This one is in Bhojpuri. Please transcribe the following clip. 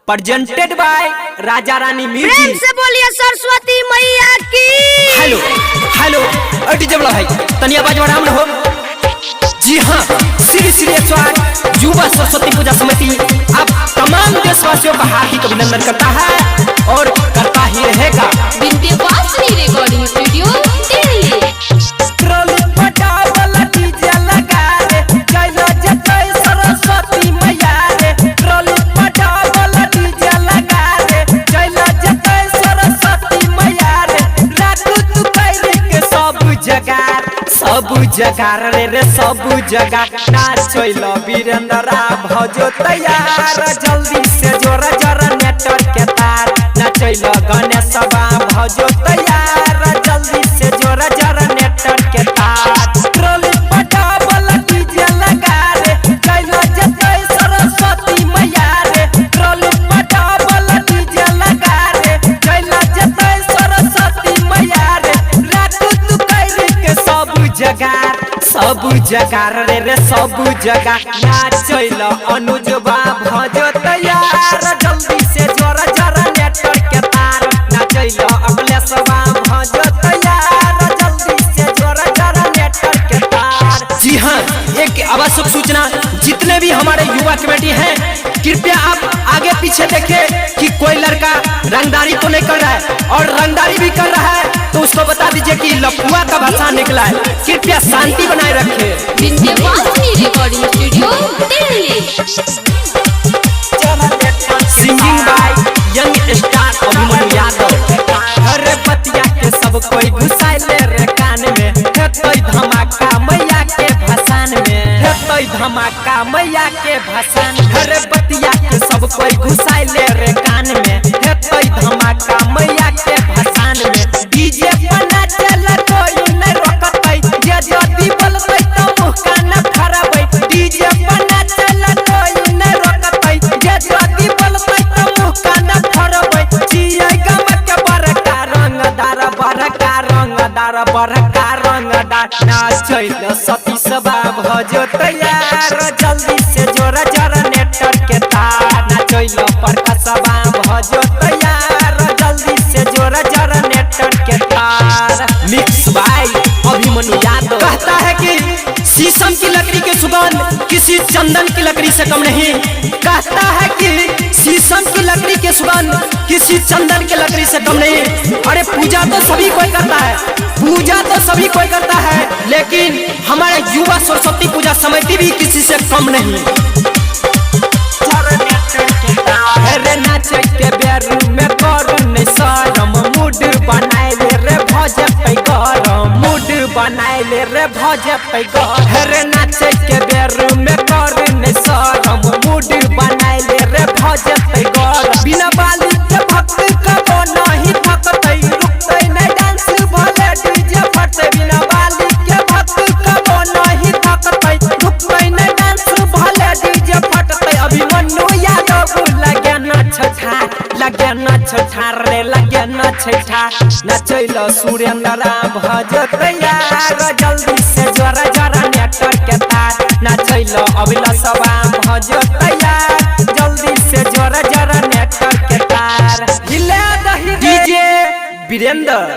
Presented by Raja Rani music. प्रेम से बोलिए सरस्वती मैया की। हेलो हेलो डीजे वाला भाई तनी आवाज बढ़ाओ ना हो। जी हाँ, श्री श्री स्वागत युवा सरस्वती पूजा समिति आप तमाम देशवासियों का हार्दिक अभिनंदन करता है और करता ही रहेगा। Vindhyavasini recording studio Delhi. सरस्वती मैया रे ट्रोली पटावल डीजे लगा रे, चल जते सरस्वती मैया रे रात तू कैरे के सब जगह रे सब जगह नाचैल वीरेंद्रा भजो तैयार, जल्दी से जोरा जोरा नेटवर्क के तार नाचैल गणेश भजो तैयार, जल्दी से जोरा जोरा नेटवर्क के तार। ट्रोली पटावल डीजे लगा रे, चल जते सरस्वती मैया रे ट्रोली पटावल डीजे लगा रे, चल जते सरस्वती मैया रे रात तू कैरे के सब जगह रे सब जगह नाचैल अनुजवा भजो तैयार, जल्दी से जोरा जोरा नेटवर्क के तार नाचैल अखिलेशवा भजो तैयार, जल्दी से जोरा जोरा नेटवर्क के तार। जी हाँ, एक आवश्यक सूचना, जितने भी हमारे युवा कमेटी हैं कृपया आप आगे पीछे देखें कि कोई लड़का रंगदारी तो नहीं कर रहा है, और रंगदारी भी कर रहा है तो उसको बता दीजिए कि लफुआ का भाषा निकला है। कृपया शांति बनाए रखें। Vindhyavasini recording studio Delhi. Singing by young star Abhimanyu Yadav. अरे बतिया के सब कोई घुसाइले रे कान में, हेतै धमाका मैया के भसान में, हेतै धमाका मैया के भसान। अरे बतिया के सब कोई घुसाइले रे कान में, हेतै धमाका मैया के भसान में। डीजे पर नाचेला कोई नहीं रोकतै, जे जदी बोलबै त मुंह कान खराबै। डीजे पर नाचेला कोई नहीं रोकतै, जे जदी बोलबै त मुंह कान खराबै। जिया गम के बड़का रंगदार नाचैल सती सबा भजो तैयार, जल्दी से जोरा जोरा नेटवर्क के तार नाचैल प्रकाशवा भजो तैयार, जल्दी से जोरा जोरा नेटवर्क के तार। Mix by Abhimanyu Yadav. कहता है कि शीशम की लकड़ी के सुगंध किसी चंदन की लकड़ी से कम नहीं, कहता है कि शीशम की लकड़ी के सुगंध किसी चंदन की लकड़ी से कम नहीं। अरे पूजा तो सभी कोई करता है, पूजा तो सभी कोई करता है, लेकिन हमारे युवा सरस्वती पूजा समिति भी किसी से कम नहीं। अरे नाचे के बेरू में करू नहीं शरम, मूड बनाइले रे भजे पे गरम, मूड बनाइले रे भजे पे गरम। अरे नाचे के बेरू में करू नहीं शरम, मूड बनाइले रे भजे पे गरम। बिना बाली के भक्त कबो नहीं थकतै, रुकतै नहीं डांस भले डीजे फटै। बिना बाली के भक्त कबो नहीं थकतै, रुकतै नहीं डांस भले डीजे फटतै। अभिमन्यु यादव लगे न छठा रे लगे न छठा, नचैल सुरेंद्रा भजो तैयार, जल्दी से जोरा जोरा नेटवर्क के तार नचैल अभिलाषवा भजो तैयार, जल्दी से जोरा जोरा नेटवर्क के तार। हिला दही डीजे वीरेंद्र।